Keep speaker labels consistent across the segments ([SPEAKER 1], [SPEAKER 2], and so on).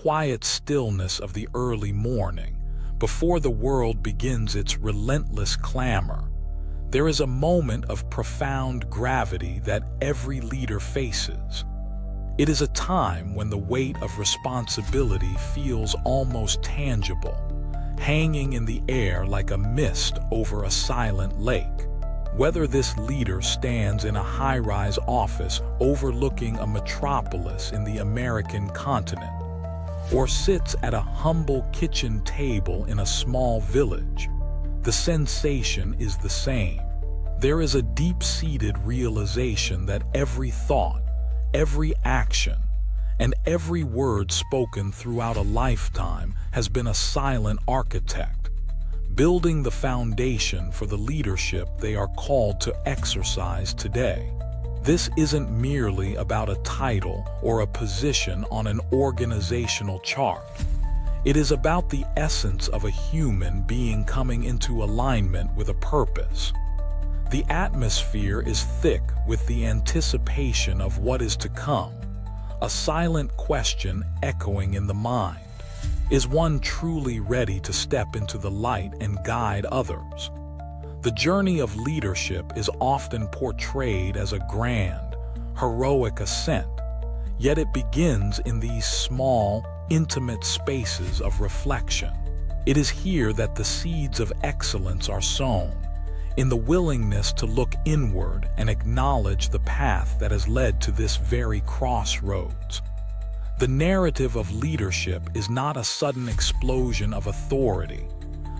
[SPEAKER 1] quiet stillness of the early morning, before the world begins its relentless clamor, there is a moment of profound gravity that every leader faces. It is a time when the weight of responsibility feels almost tangible, hanging in the air like a mist over a silent lake. Whether this leader stands in a high-rise office overlooking a metropolis in the American continent, or sits at a humble kitchen table in a small village, the sensation is the same. There is a deep-seated realization that every thought, every action, and every word spoken throughout a lifetime has been a silent architect, building the foundation for the leadership they are called to exercise today. This isn't merely about a title or a position on an organizational chart. It is about the essence of a human being coming into alignment with a purpose. The atmosphere is thick with the anticipation of what is to come, a silent question echoing in the mind. Is one truly ready to step into the light and guide others? The journey of leadership is often portrayed as a grand, heroic ascent, yet it begins in these small, intimate spaces of reflection. It is here that the seeds of excellence are sown, in the willingness to look inward and acknowledge the path that has led to this very crossroads. The narrative of leadership is not a sudden explosion of authority,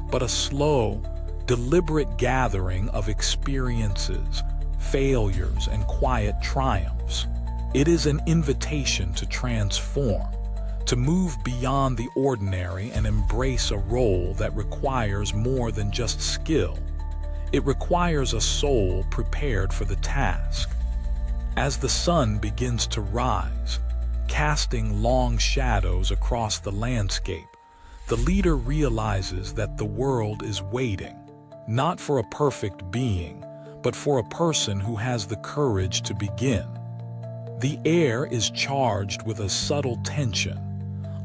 [SPEAKER 1] but a slow, deliberate gathering of experiences, failures, and quiet triumphs. It is an invitation to transform, to move beyond the ordinary and embrace a role that requires more than just skill. It requires a soul prepared for the task. As the sun begins to rise, casting long shadows across the landscape, the leader realizes that the world is waiting, not for a perfect being, but for a person who has the courage to begin. The air is charged with a subtle tension,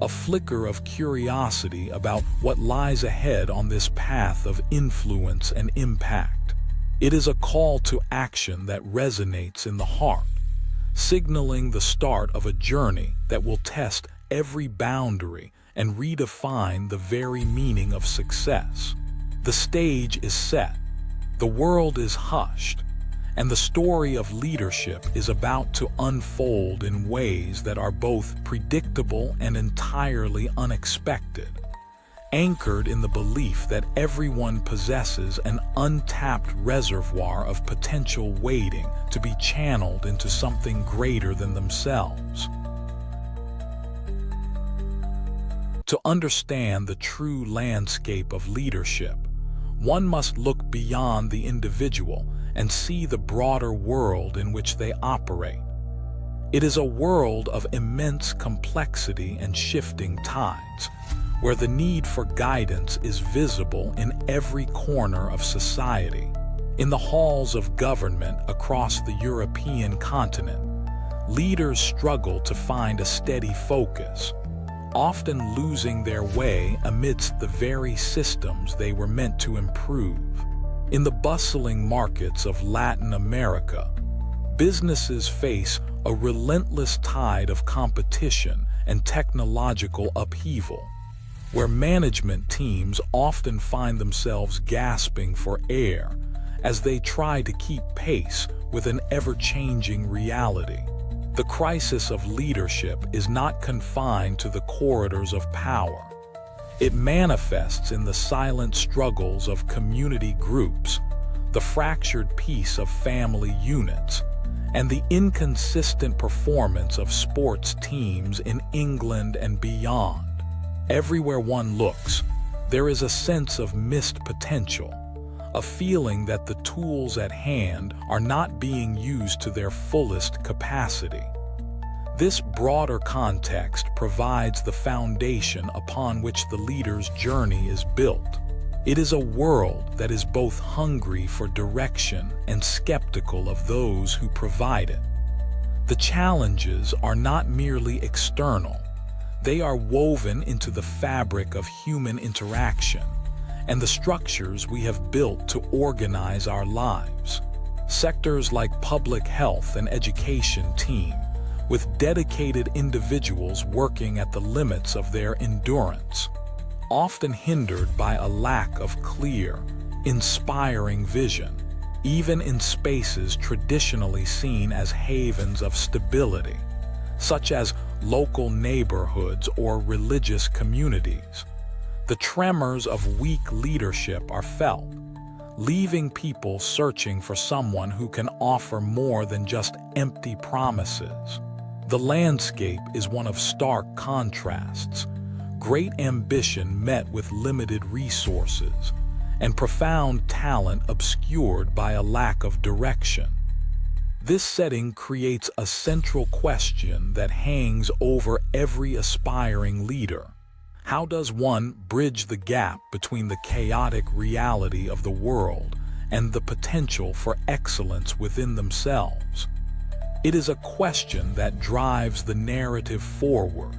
[SPEAKER 1] a flicker of curiosity about what lies ahead on this path of influence and impact. It is a call to action that resonates in the heart, signaling the start of a journey that will test every boundary and redefine the very meaning of success. The stage is set, the world is hushed, and the story of leadership is about to unfold in ways that are both predictable and entirely unexpected, anchored in the belief that everyone possesses an untapped reservoir of potential waiting to be channeled into something greater than themselves. To understand the true landscape of leadership, one must look beyond the individual and see the broader world in which they operate. It is a world of immense complexity and shifting tides, where the need for guidance is visible in every corner of society. In the halls of government across the European continent, leaders struggle to find a steady focus, often losing their way amidst the very systems they were meant to improve. In the bustling markets of Latin America, businesses face a relentless tide of competition and technological upheaval, where management teams often find themselves gasping for air as they try to keep pace with an ever-changing reality. The crisis of leadership is not confined to the corridors of power. It manifests in the silent struggles of community groups, the fractured peace of family units, and the inconsistent performance of sports teams in England and beyond. Everywhere one looks, there is a sense of missed potential, a feeling that the tools at hand are not being used to their fullest capacity. This broader context provides the foundation upon which the leader's journey is built. It is a world that is both hungry for direction and skeptical of those who provide it. The challenges are not merely external. They are woven into the fabric of human interaction and the structures we have built to organize our lives. Sectors like public health and education teem with dedicated individuals working at the limits of their endurance, often hindered by a lack of clear, inspiring vision, even in spaces traditionally seen as havens of stability, such as local neighborhoods or religious communities. The tremors of weak leadership are felt, leaving people searching for someone who can offer more than just empty promises. The landscape is one of stark contrasts: great ambition met with limited resources, and profound talent obscured by a lack of direction. This setting creates a central question that hangs over every aspiring leader. How does one bridge the gap between the chaotic reality of the world and the potential for excellence within themselves? It is a question that drives the narrative forward,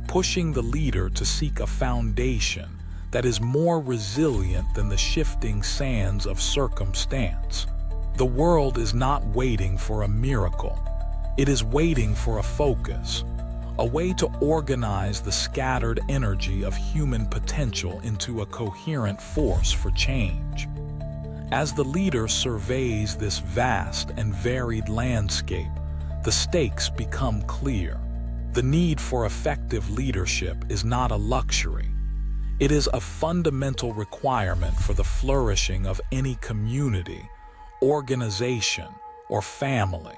[SPEAKER 1] pushing the leader to seek a foundation that is more resilient than the shifting sands of circumstance. The world is not waiting for a miracle. It is waiting for a focus, a way to organize the scattered energy of human potential into a coherent force for change. As the leader surveys this vast and varied landscape, the stakes become clear. The need for effective leadership is not a luxury. It is a fundamental requirement for the flourishing of any community, organization, or family.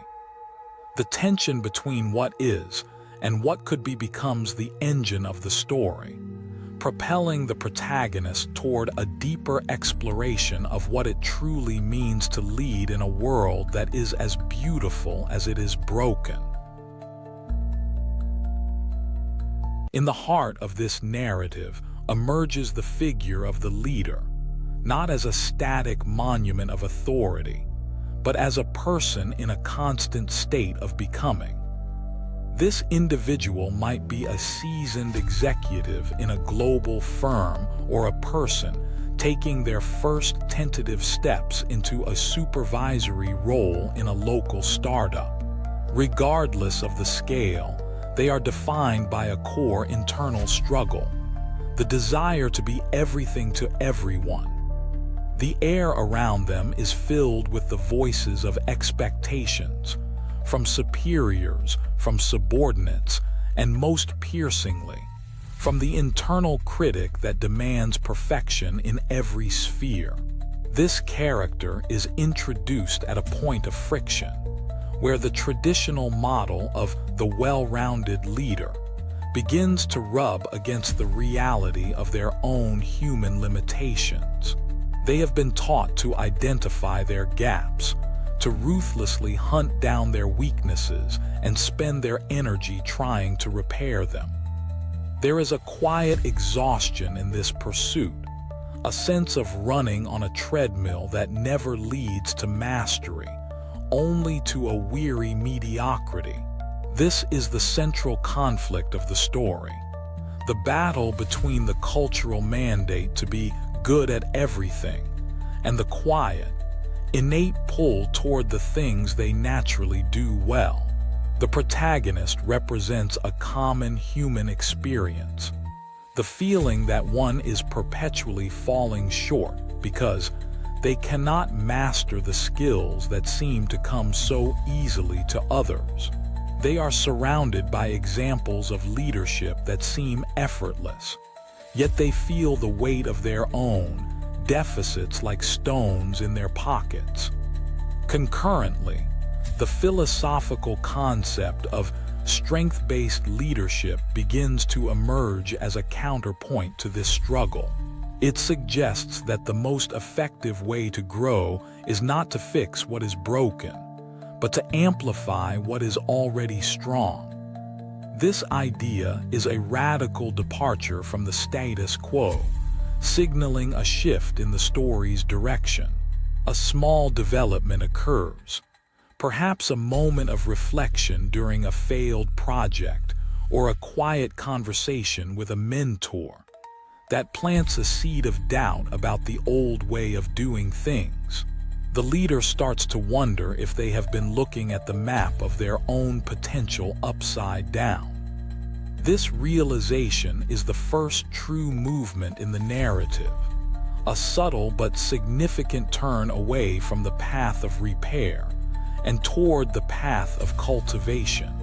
[SPEAKER 1] The tension between what is and what could be becomes the engine of the story, propelling the protagonist toward a deeper exploration of what it truly means to lead in a world that is as beautiful as it is broken. In the heart of this narrative emerges the figure of the leader, not as a static monument of authority, but as a person in a constant state of becoming. This individual might be a seasoned executive in a global firm or a person taking their first tentative steps into a supervisory role in a local startup. Regardless of the scale, they are defined by a core internal struggle, the desire to be everything to everyone. The air around them is filled with the voices of expectations, from superiors, from subordinates, and most piercingly, from the internal critic that demands perfection in every sphere. This character is introduced at a point of friction, where the traditional model of the well-rounded leader begins to rub against the reality of their own human limitations. They have been taught to identify their gaps, to ruthlessly hunt down their weaknesses and spend their energy trying to repair them. There is a quiet exhaustion in this pursuit, a sense of running on a treadmill that never leads to mastery, only to a weary mediocrity. This is the central conflict of the story, the battle between the cultural mandate to be good at everything and the quiet, innate pull toward the things they naturally do well. The protagonist represents a common human experience, the feeling that one is perpetually falling short because they cannot master the skills that seem to come so easily to others. They are surrounded by examples of leadership that seem effortless, yet they feel the weight of their own deficits like stones in their pockets. Concurrently, the philosophical concept of strength-based leadership begins to emerge as a counterpoint to this struggle. It suggests that the most effective way to grow is not to fix what is broken, but to amplify what is already strong. This idea is a radical departure from the status quo, signaling a shift in the story's direction. A small development occurs, perhaps a moment of reflection during a failed project or a quiet conversation with a mentor that plants a seed of doubt about the old way of doing things. The leader starts to wonder if they have been looking at the map of their own potential upside down. This realization is the first true movement in the narrative, a subtle but significant turn away from the path of repair and toward the path of cultivation.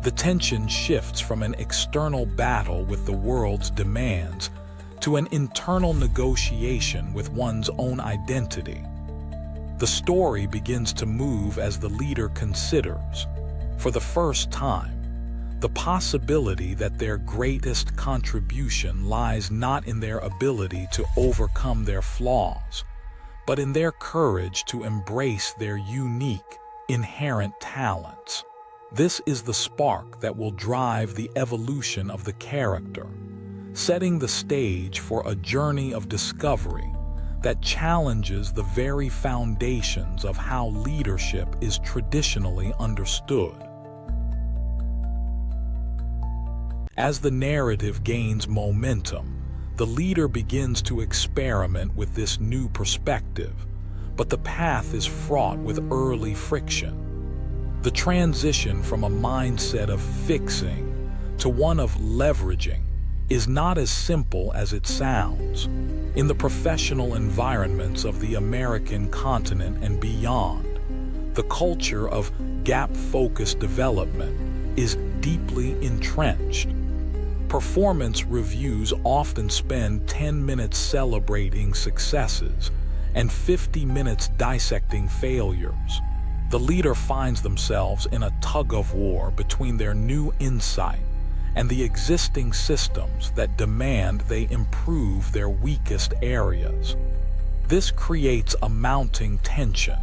[SPEAKER 1] The tension shifts from an external battle with the world's demands to an internal negotiation with one's own identity. The story begins to move as the leader considers, for the first time, the possibility that their greatest contribution lies not in their ability to overcome their flaws, but in their courage to embrace their unique, inherent talents. This is the spark that will drive the evolution of the character, setting the stage for a journey of discovery that challenges the very foundations of how leadership is traditionally understood. As the narrative gains momentum, the leader begins to experiment with this new perspective, but the path is fraught with early friction. The transition from a mindset of fixing to one of leveraging is not as simple as it sounds. In the professional environments of the American continent and beyond, the culture of gap-focused development is deeply entrenched. Performance reviews often spend 10 minutes celebrating successes and 50 minutes dissecting failures. The leader finds themselves in a tug-of-war between their new insight and the existing systems that demand they improve their weakest areas. This creates a mounting tension.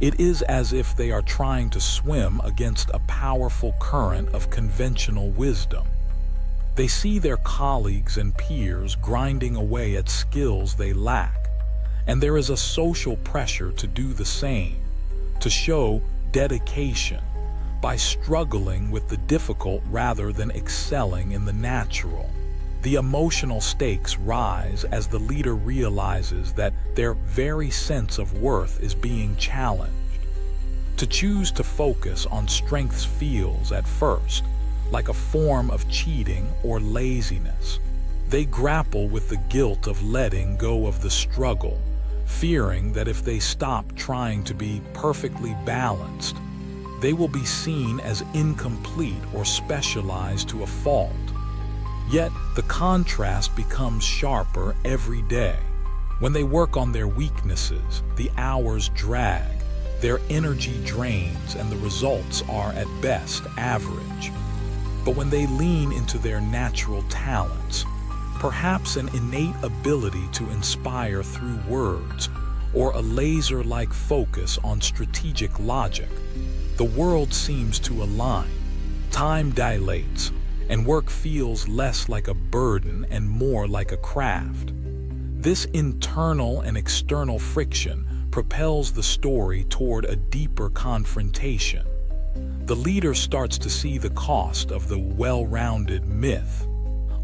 [SPEAKER 1] It is as if they are trying to swim against a powerful current of conventional wisdom. They see their colleagues and peers grinding away at skills they lack, and there is a social pressure to do the same, to show dedication by struggling with the difficult rather than excelling in the natural. The emotional stakes rise as the leader realizes that their very sense of worth is being challenged. To choose to focus on strengths feels, at first, like a form of cheating or laziness. They grapple with the guilt of letting go of the struggle, fearing that if they stop trying to be perfectly balanced, they will be seen as incomplete or specialized to a fault. Yet, the contrast becomes sharper every day. When they work on their weaknesses, the hours drag, their energy drains, and the results are at best average. But when they lean into their natural talents, perhaps an innate ability to inspire through words, or a laser-like focus on strategic logic, the world seems to align. Time dilates, and work feels less like a burden and more like a craft. This internal and external friction propels the story toward a deeper confrontation. The leader starts to see the cost of the well-rounded myth,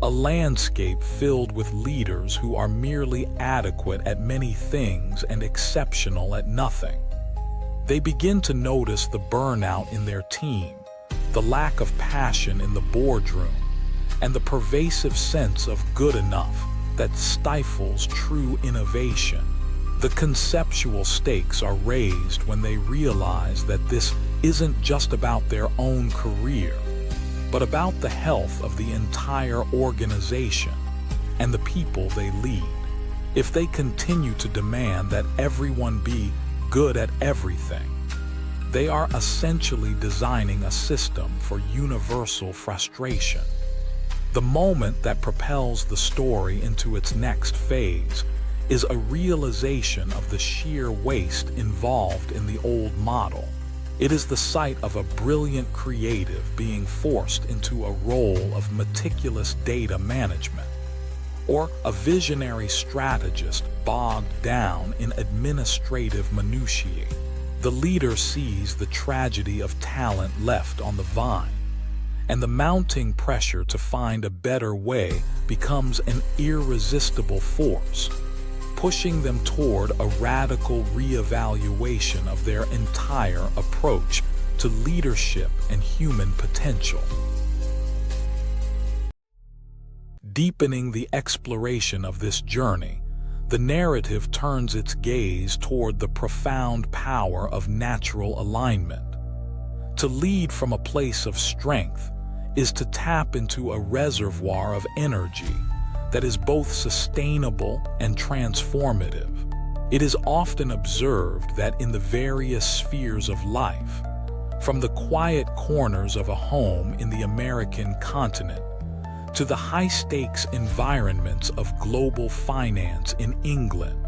[SPEAKER 1] a landscape filled with leaders who are merely adequate at many things and exceptional at nothing. They begin to notice the burnout in their team, the lack of passion in the boardroom, and the pervasive sense of good enough that stifles true innovation. The conceptual stakes are raised when they realize that this isn't just about their own career, but about the health of the entire organization and the people they lead. If they continue to demand that everyone be good at everything, they are essentially designing a system for universal frustration. The moment that propels the story into its next phase is a realization of the sheer waste involved in the old model. It is the sight of a brilliant creative being forced into a role of meticulous data management, or a visionary strategist bogged down in administrative minutiae. The leader sees the tragedy of talent left on the vine, and the mounting pressure to find a better way becomes an irresistible force, pushing them toward a radical reevaluation of their entire approach to leadership and human potential. Deepening the exploration of this journey, the narrative turns its gaze toward the profound power of natural alignment. To lead from a place of strength is to tap into a reservoir of energy that is both sustainable and transformative. It is often observed that in the various spheres of life, from the quiet corners of a home in the American continent to the high-stakes environments of global finance in England,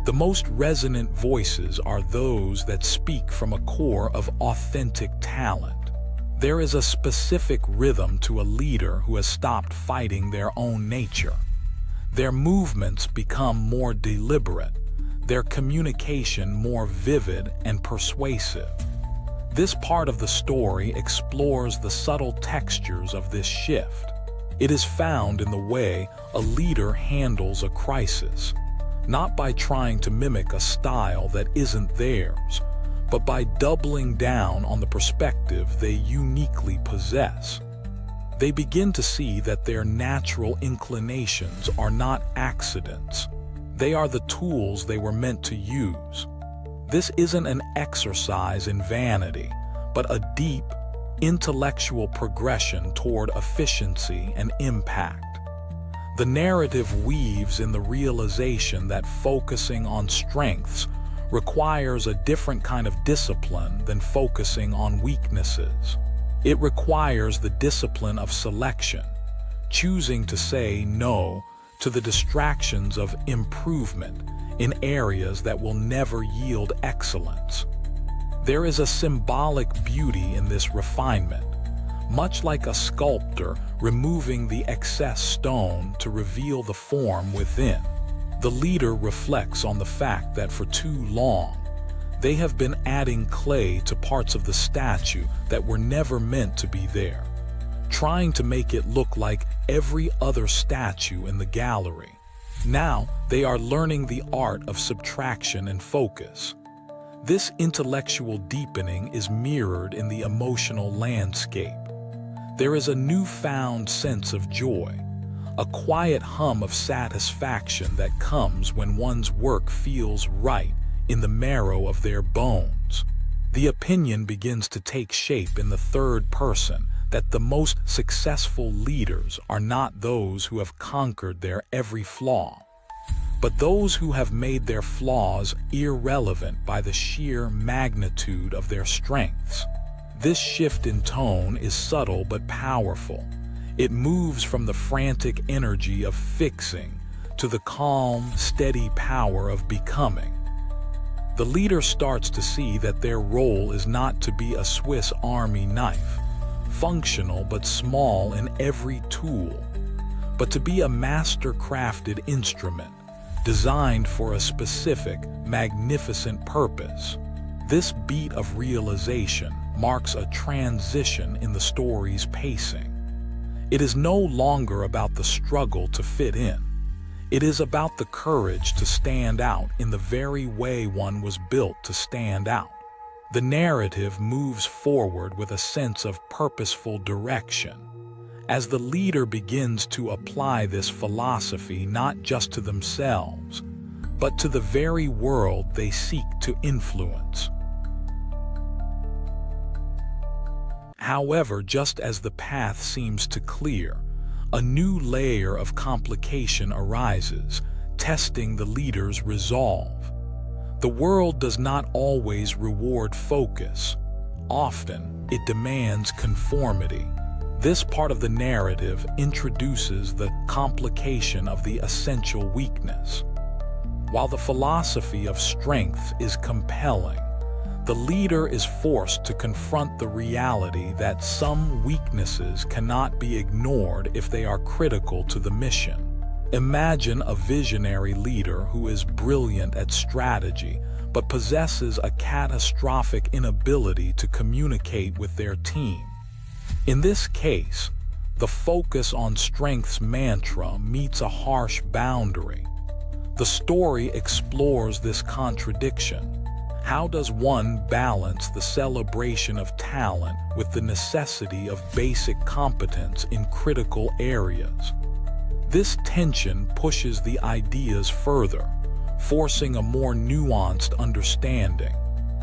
[SPEAKER 1] the most resonant voices are those that speak from a core of authentic talent. There is a specific rhythm to a leader who has stopped fighting their own nature. Their movements become more deliberate, their communication more vivid and persuasive. This part of the story explores the subtle textures of this shift. It is found in the way a leader handles a crisis, not by trying to mimic a style that isn't theirs, but by doubling down on the perspective they uniquely possess. They begin to see that their natural inclinations are not accidents. They are the tools they were meant to use. This isn't an exercise in vanity, but a deep, intellectual progression toward efficiency and impact. The narrative weaves in the realization that focusing on strengths requires a different kind of discipline than focusing on weaknesses. It requires the discipline of selection, choosing to say no to the distractions of improvement in areas that will never yield excellence. There is a symbolic beauty in this refinement, much like a sculptor removing the excess stone to reveal the form within. The leader reflects on the fact that for too long, they have been adding clay to parts of the statue that were never meant to be there, trying to make it look like every other statue in the gallery. Now, they are learning the art of subtraction and focus. This intellectual deepening is mirrored in the emotional landscape. There is a newfound sense of joy, a quiet hum of satisfaction that comes when one's work feels right in the marrow of their bones. The opinion begins to take shape in the third person that the most successful leaders are not those who have conquered their every flaw, but those who have made their flaws irrelevant by the sheer magnitude of their strengths. This shift in tone is subtle but powerful. It moves from the frantic energy of fixing to the calm, steady power of becoming. The leader starts to see that their role is not to be a Swiss Army knife, functional but small in every tool, but to be a master-crafted instrument, designed for a specific, magnificent purpose. This beat of realization marks a transition in the story's pacing. It is no longer about the struggle to fit in. It is about the courage to stand out in the very way one was built to stand out. The narrative moves forward with a sense of purposeful direction, as the leader begins to apply this philosophy not just to themselves, but to the very world they seek to influence. However, just as the path seems to clear, a new layer of complication arises, testing the leader's resolve. The world does not always reward focus. Often, it demands conformity. This part of the narrative introduces the complication of the essential weakness. While the philosophy of strength is compelling, the leader is forced to confront the reality that some weaknesses cannot be ignored if they are critical to the mission. Imagine a visionary leader who is brilliant at strategy, but possesses a catastrophic inability to communicate with their team. In this case, the focus on strength's mantra meets a harsh boundary. The story explores this contradiction. How does one balance the celebration of talent with the necessity of basic competence in critical areas? This tension pushes the ideas further, forcing a more nuanced understanding.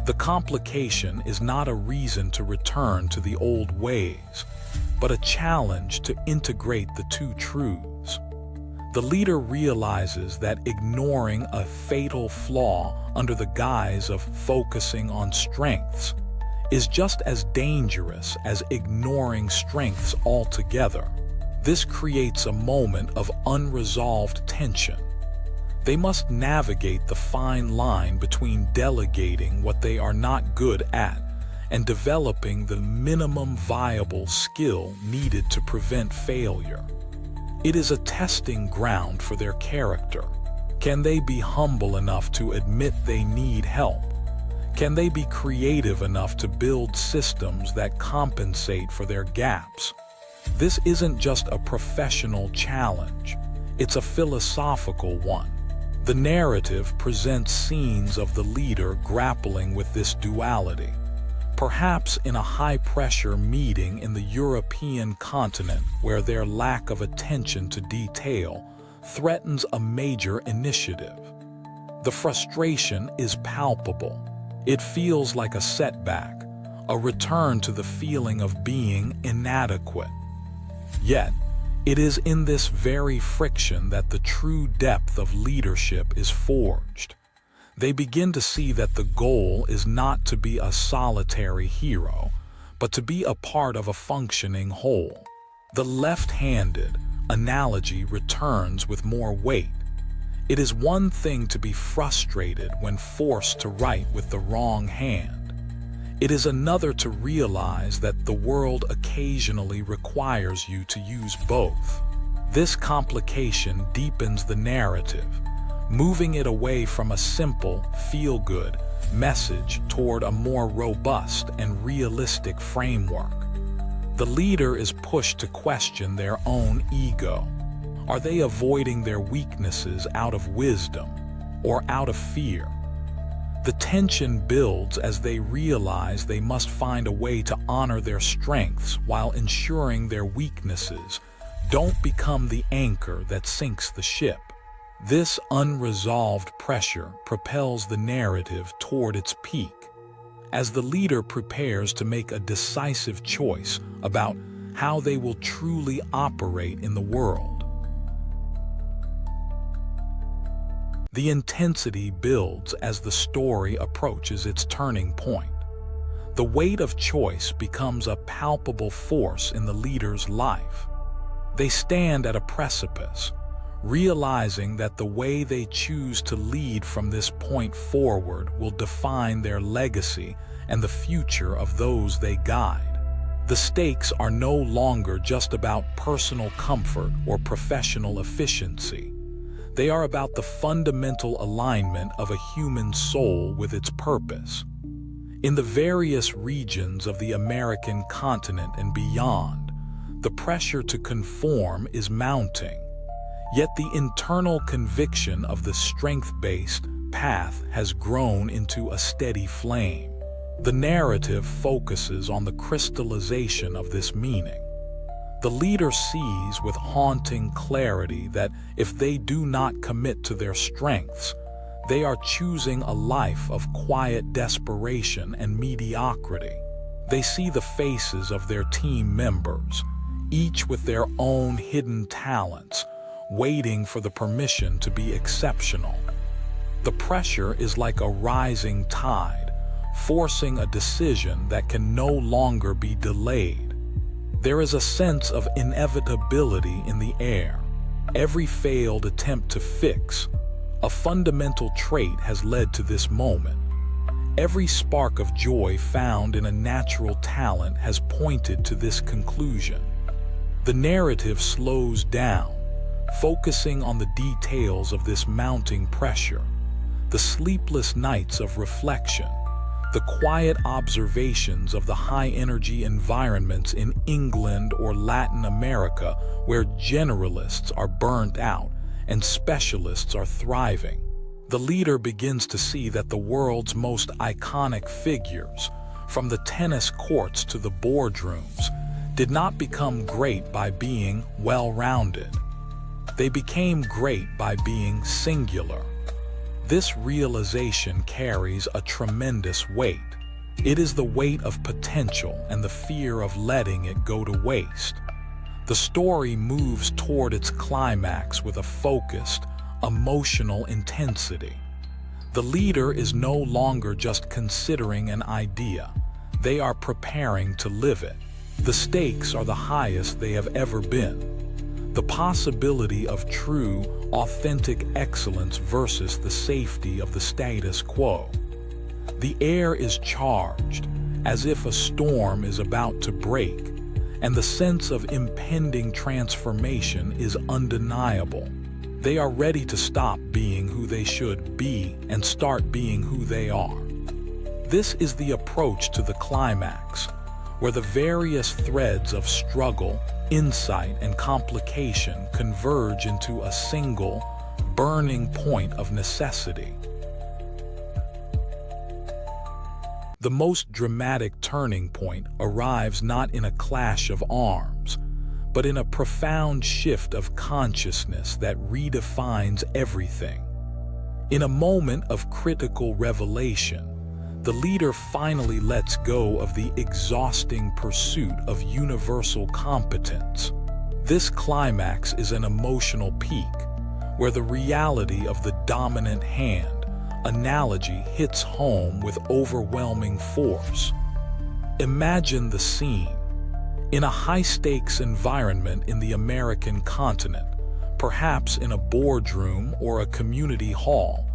[SPEAKER 1] The complication is not a reason to return to the old ways, but a challenge to integrate the two truths. The leader realizes that ignoring a fatal flaw under the guise of focusing on strengths is just as dangerous as ignoring strengths altogether. This creates a moment of unresolved tension. They must navigate the fine line between delegating what they are not good at and developing the minimum viable skill needed to prevent failure. It is a testing ground for their character. Can they be humble enough to admit they need help? Can they be creative enough to build systems that compensate for their gaps? This isn't just a professional challenge, it's a philosophical one. The narrative presents scenes of the leader grappling with this duality, perhaps in a high-pressure meeting in the European continent where their lack of attention to detail threatens a major initiative. The frustration is palpable. It feels like a setback, a return to the feeling of being inadequate. Yet, it is in this very friction that the true depth of leadership is forged. They begin to see that the goal is not to be a solitary hero, but to be a part of a functioning whole. The left-handed analogy returns with more weight. It is one thing to be frustrated when forced to write with the wrong hand. It is another to realize that the world occasionally requires you to use both. This complication deepens the narrative, moving it away from a simple, feel-good message toward a more robust and realistic framework. The leader is pushed to question their own ego. Are they avoiding their weaknesses out of wisdom or out of fear? The tension builds as they realize they must find a way to honor their strengths while ensuring their weaknesses don't become the anchor that sinks the ship. This unresolved pressure propels the narrative toward its peak, as the leader prepares to make a decisive choice about how they will truly operate in the world. The intensity builds as the story approaches its turning point. The weight of choice becomes a palpable force in the leader's life. They stand at a precipice, realizing that the way they choose to lead from this point forward will define their legacy and the future of those they guide. The stakes are no longer just about personal comfort or professional efficiency. They are about the fundamental alignment of a human soul with its purpose. In the various regions of the American continent and beyond, the pressure to conform is mounting. Yet the internal conviction of the strength-based path has grown into a steady flame. The narrative focuses on the crystallization of this meaning. The leader sees with haunting clarity that if they do not commit to their strengths, they are choosing a life of quiet desperation and mediocrity. They see the faces of their team members, each with their own hidden talents, waiting for the permission to be exceptional. The pressure is like a rising tide, forcing a decision that can no longer be delayed. There is a sense of inevitability in the air. Every failed attempt to fix a fundamental trait has led to this moment. Every spark of joy found in a natural talent has pointed to this conclusion. The narrative slows down, focusing on the details of this mounting pressure, the sleepless nights of reflection, the quiet observations of the high-energy environments in England or Latin America where generalists are burnt out and specialists are thriving. The leader begins to see that the world's most iconic figures, from the tennis courts to the boardrooms, did not become great by being well-rounded. They became great by being singular. This realization carries a tremendous weight. It is the weight of potential and the fear of letting it go to waste. The story moves toward its climax with a focused, emotional intensity. The leader is no longer just considering an idea. They are preparing to live it. The stakes are the highest they have ever been. The possibility of true, authentic excellence versus the safety of the status quo. The air is charged, as if a storm is about to break, and the sense of impending transformation is undeniable. They are ready to stop being who they should be and start being who they are. This is the approach to the climax, where the various threads of struggle, insight, and complication converge into a single, burning point of necessity. The most dramatic turning point arrives not in a clash of arms, but in a profound shift of consciousness that redefines everything. In a moment of critical revelation, the leader finally lets go of the exhausting pursuit of universal competence. This climax is an emotional peak, where the reality of the dominant hand analogy hits home with overwhelming force. Imagine the scene. In a high-stakes environment in the American continent, perhaps in a boardroom or a community hall,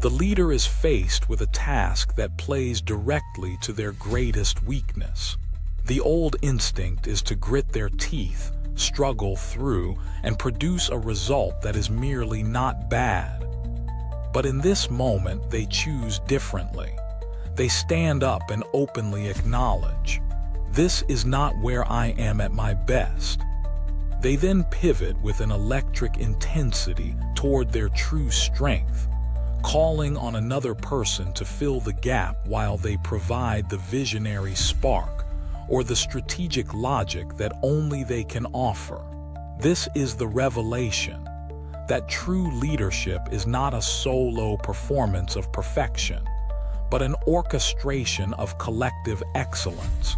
[SPEAKER 1] the leader is faced with a task that plays directly to their greatest weakness. The old instinct is to grit their teeth, struggle through, and produce a result that is merely not bad. But in this moment, they choose differently. They stand up and openly acknowledge, "This is not where I am at my best." They then pivot with an electric intensity toward their true strength, calling on another person to fill the gap while they provide the visionary spark or the strategic logic that only they can offer. This is the revelation that true leadership is not a solo performance of perfection, but an orchestration of collective excellence.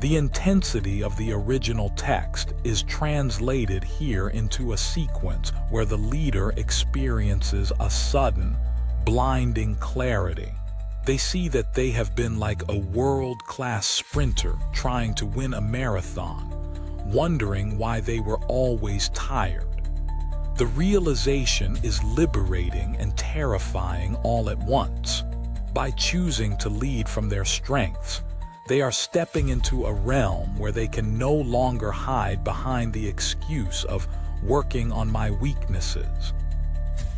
[SPEAKER 1] The intensity of the original text is translated here into a sequence where the leader experiences a sudden, blinding clarity. They see that they have been like a world-class sprinter trying to win a marathon, wondering why they were always tired. The realization is liberating and terrifying all at once. By choosing to lead from their strengths, they are stepping into a realm where they can no longer hide behind the excuse of working on my weaknesses.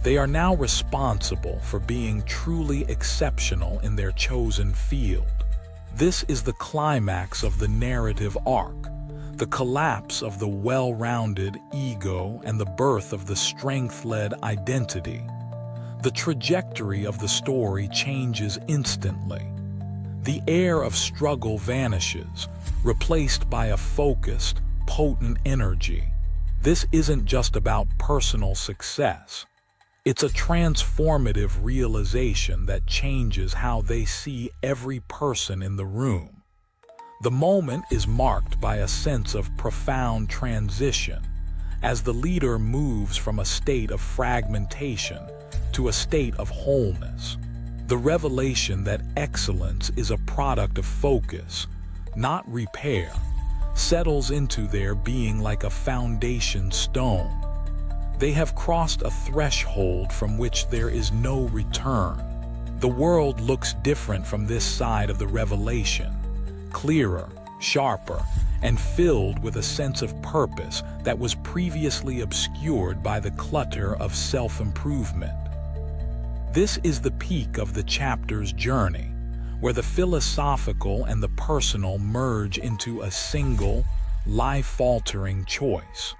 [SPEAKER 1] They are now responsible for being truly exceptional in their chosen field. This is the climax of the narrative arc, the collapse of the well-rounded ego and the birth of the strength-led identity. The trajectory of the story changes instantly. The air of struggle vanishes, replaced by a focused, potent energy. This isn't just about personal success. It's a transformative realization that changes how they see every person in the room. The moment is marked by a sense of profound transition, as the leader moves from a state of fragmentation to a state of wholeness. The revelation that excellence is a product of focus, not repair, settles into their being like a foundation stone. They have crossed a threshold from which there is no return. The world looks different from this side of the revelation, clearer, sharper, and filled with a sense of purpose that was previously obscured by the clutter of self-improvement. This is the peak of the chapter's journey, where the philosophical and the personal merge into a single, life-altering choice.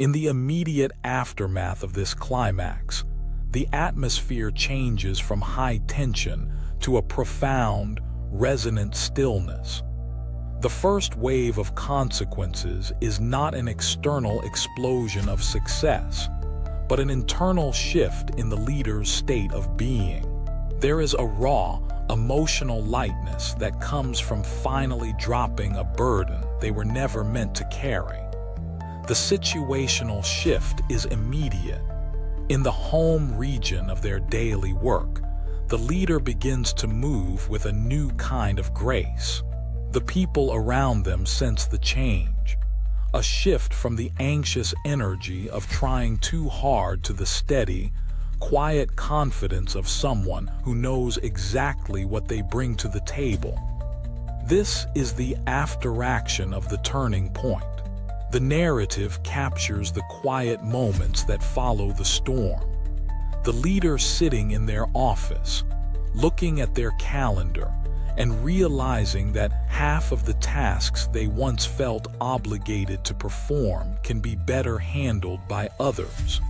[SPEAKER 1] In the immediate aftermath of this climax, the atmosphere changes from high tension to a profound, resonant stillness. The first wave of consequences is not an external explosion of success, but an internal shift in the leader's state of being. There is a raw, emotional lightness that comes from finally dropping a burden they were never meant to carry. The situational shift is immediate. In the home region of their daily work, the leader begins to move with a new kind of grace. The people around them sense the change, a shift from the anxious energy of trying too hard to the steady, quiet confidence of someone who knows exactly what they bring to the table. This is the after-action of the turning point. The narrative captures the quiet moments that follow the storm. The leader sitting in their office, looking at their calendar, and realizing that half of the tasks they once felt obligated to perform can be better handled by others.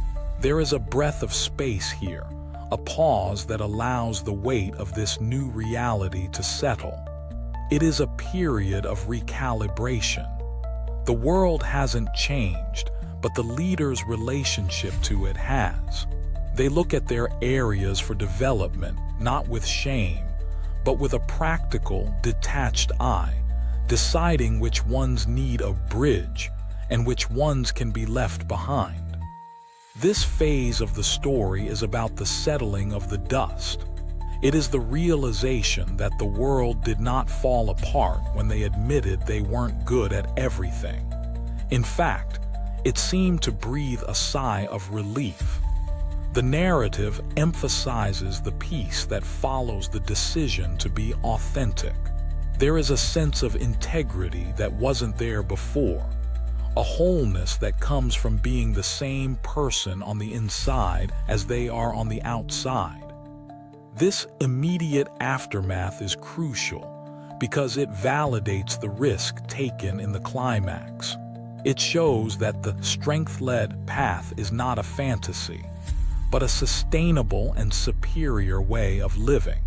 [SPEAKER 1] There is a breath of space here, a pause that allows the weight of this new reality to settle. It is a period of recalibration. The world hasn't changed, but the leader's relationship to it has. They look at their areas for development, not with shame, but with a practical, detached eye, deciding which ones need a bridge and which ones can be left behind. This phase of the story is about the settling of the dust. It is the realization that the world did not fall apart when they admitted they weren't good at everything. In fact, it seemed to breathe a sigh of relief. The narrative emphasizes the peace that follows the decision to be authentic. There is a sense of integrity that wasn't there before, a wholeness that comes from being the same person on the inside as they are on the outside. This immediate aftermath is crucial because it validates the risk taken in the climax. It shows that the strength-led path is not a fantasy, but a sustainable and superior way of living.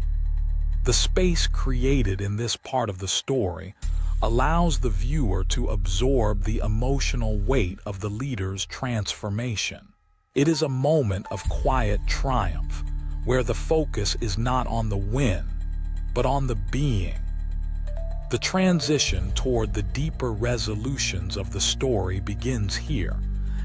[SPEAKER 1] The space created in this part of the story allows the viewer to absorb the emotional weight of the leader's transformation. It is a moment of quiet triumph, where the focus is not on the win, but on the being. The transition toward the deeper resolutions of the story begins here,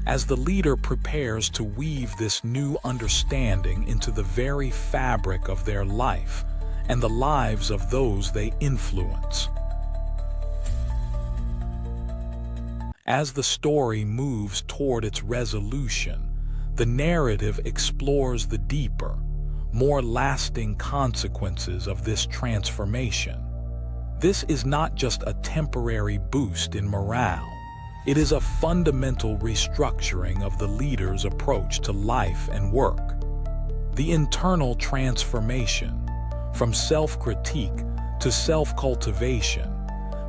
[SPEAKER 1] as the leader prepares to weave this new understanding into the very fabric of their life and the lives of those they influence. As the story moves toward its resolution, the narrative explores the deeper, more lasting consequences of this transformation. This is not just a temporary boost in morale. It is a fundamental restructuring of the leader's approach to life and work. The internal transformation, from self-critique to self-cultivation,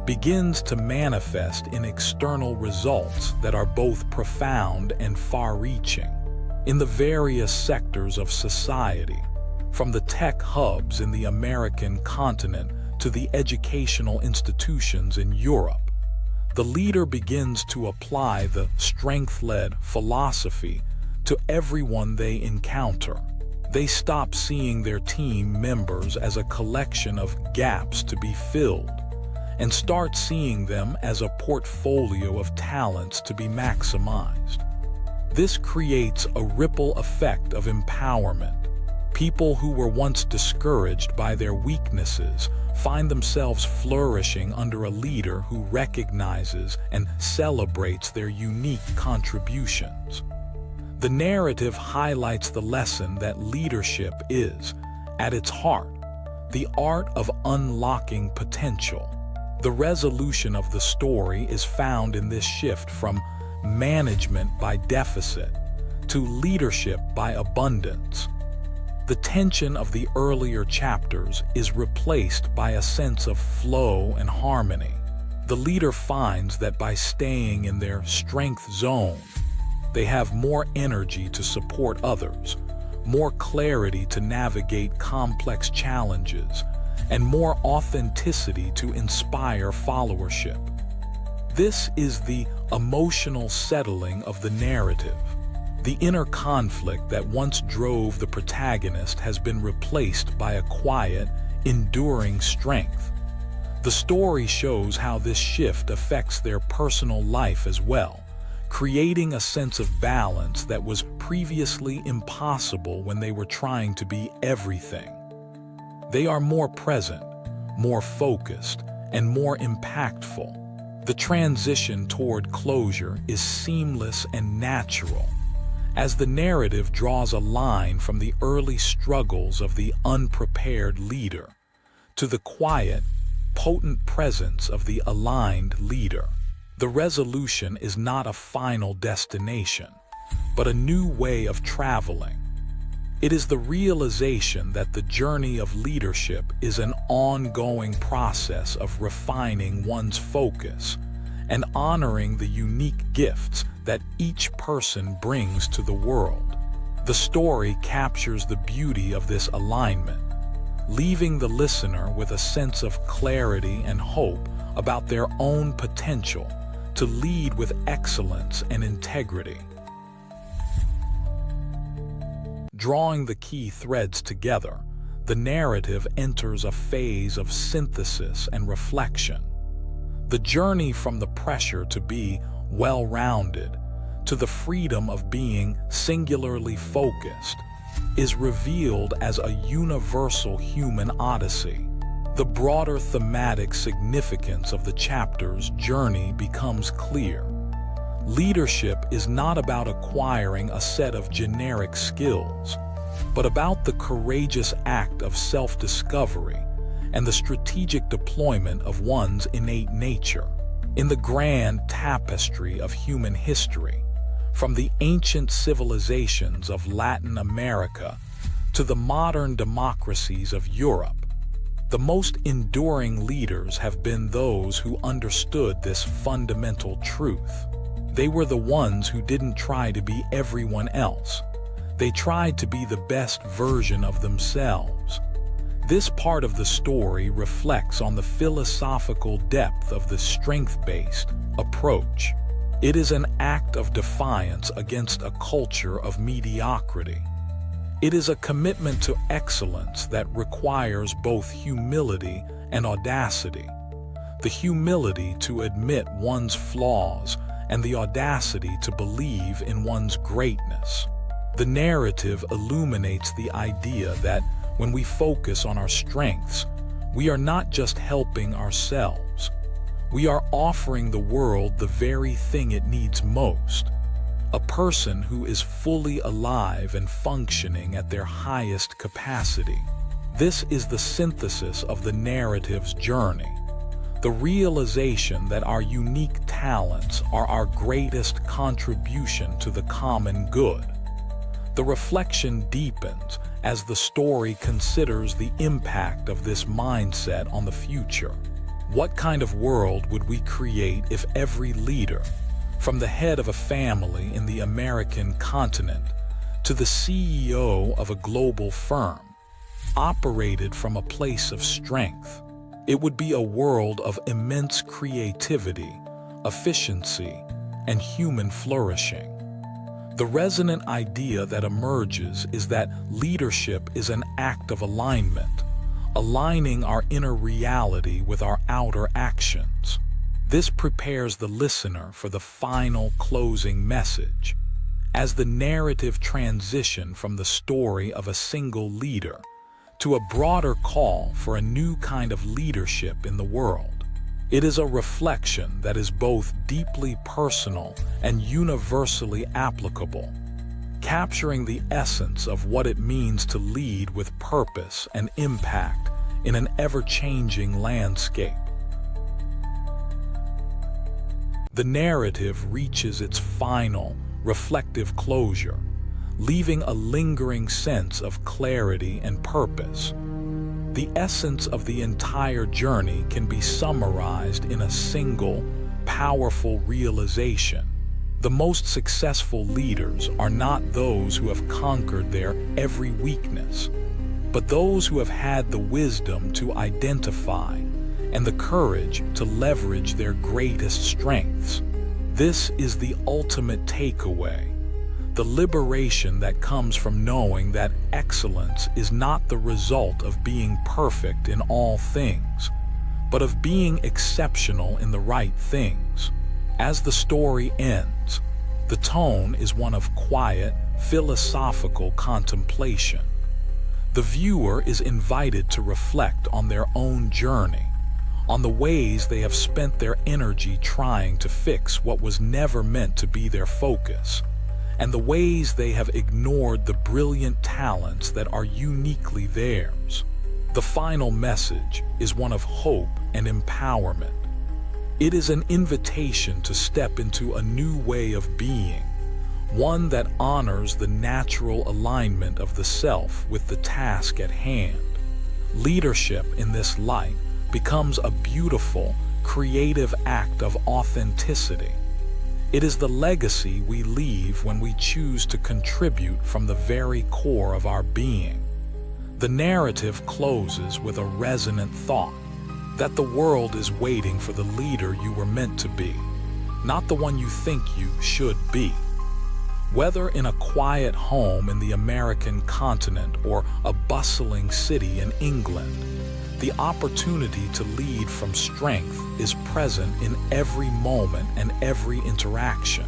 [SPEAKER 1] begins to manifest in external results that are both profound and far-reaching. In the various sectors of society, from the tech hubs in the American continent to the educational institutions in Europe, the leader begins to apply the strength-led philosophy to everyone they encounter. They stop seeing their team members as a collection of gaps to be filled and start seeing them as a portfolio of talents to be maximized. This creates a ripple effect of empowerment. People who were once discouraged by their weaknesses find themselves flourishing under a leader who recognizes and celebrates their unique contributions. The narrative highlights the lesson that leadership is, at its heart, the art of unlocking potential. The resolution of the story is found in this shift from management by deficit to leadership by abundance. The tension of the earlier chapters is replaced by a sense of flow and harmony. The leader finds that by staying in their strength zone, they have more energy to support others, more clarity to navigate complex challenges, and more authenticity to inspire followership. This is the emotional settling of the narrative. The inner conflict that once drove the protagonist has been replaced by a quiet, enduring strength. The story shows how this shift affects their personal life as well, creating a sense of balance that was previously impossible when they were trying to be everything. They are more present, more focused, and more impactful. The transition toward closure is seamless and natural, as the narrative draws a line from the early struggles of the unprepared leader to the quiet, potent presence of the aligned leader. The resolution is not a final destination, but a new way of traveling. It is the realization that the journey of leadership is an ongoing process of refining one's focus and honoring the unique gifts that each person brings to the world. The story captures the beauty of this alignment, leaving the listener with a sense of clarity and hope about their own potential to lead with excellence and integrity. Drawing the key threads together, the narrative enters a phase of synthesis and reflection. The journey from the pressure to be well-rounded to the freedom of being singularly focused is revealed as a universal human odyssey. The broader thematic significance of the chapter's journey becomes clear. Leadership is not about acquiring a set of generic skills, but about the courageous act of self-discovery and the strategic deployment of one's innate nature. In the grand tapestry of human history, from the ancient civilizations of Latin America to the modern democracies of Europe, the most enduring leaders have been those who understood this fundamental truth. They were the ones who didn't try to be everyone else. They tried to be the best version of themselves. This part of the story reflects on the philosophical depth of the strength-based approach. It is an act of defiance against a culture of mediocrity. It is a commitment to excellence that requires both humility and audacity. The humility to admit one's flaws and the audacity to believe in one's greatness. The narrative illuminates the idea that when we focus on our strengths, we are not just helping ourselves. We are offering the world the very thing it needs most. A person who is fully alive and functioning at their highest capacity. This is the synthesis of the narrative's journey. The realization that our unique talents are our greatest contribution to the common good. The reflection deepens as the story considers the impact of this mindset on the future. What kind of world would we create if every leader, from the head of a family in the American continent to the CEO of a global firm, operated from a place of strength? It would be a world of immense creativity, efficiency, and human flourishing. The resonant idea that emerges is that leadership is an act of alignment, aligning our inner reality with our outer actions. This prepares the listener for the final closing message, as the narrative transitions from the story of a single leader to a broader call for a new kind of leadership in the world. It is a reflection that is both deeply personal and universally applicable, capturing the essence of what it means to lead with purpose and impact in an ever-changing landscape. The narrative reaches its final, reflective closure, leaving a lingering sense of clarity and purpose. The essence of the entire journey can be summarized in a single, powerful realization. The most successful leaders are not those who have conquered their every weakness, but those who have had the wisdom to identify and the courage to leverage their greatest strengths. This is the ultimate takeaway, the liberation that comes from knowing that excellence is not the result of being perfect in all things, but of being exceptional in the right things. As the story ends, the tone is one of quiet, philosophical contemplation. The viewer is invited to reflect on their own journey, on the ways they have spent their energy trying to fix what was never meant to be their focus, and the ways they have ignored the brilliant talents that are uniquely theirs. The final message is one of hope and empowerment. It is an invitation to step into a new way of being, one that honors the natural alignment of the self with the task at hand. Leadership in this light becomes a beautiful, creative act of authenticity. It is the legacy we leave when we choose to contribute from the very core of our being. The narrative closes with a resonant thought, that the world is waiting for the leader you were meant to be, not the one you think you should be. Whether in a quiet home in the American continent or a bustling city in England, the opportunity to lead from strength is present in every moment and every interaction.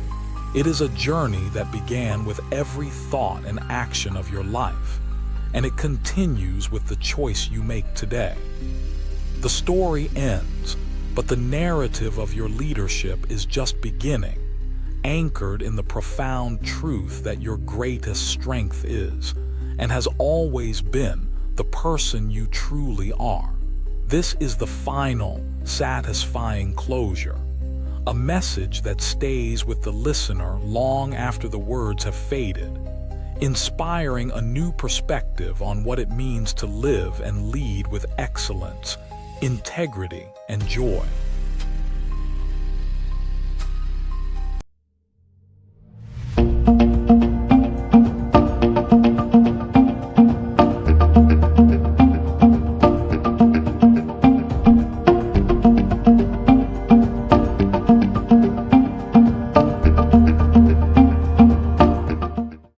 [SPEAKER 1] It is a journey that began with every thought and action of your life, and it continues with the choice you make today. The story ends, but the narrative of your leadership is just beginning, anchored in the profound truth that your greatest strength is, and has always been, the person you truly are. This is the final, satisfying closure, a message that stays with the listener long after the words have faded, inspiring a new perspective on what it means to live and lead with excellence, integrity, and joy.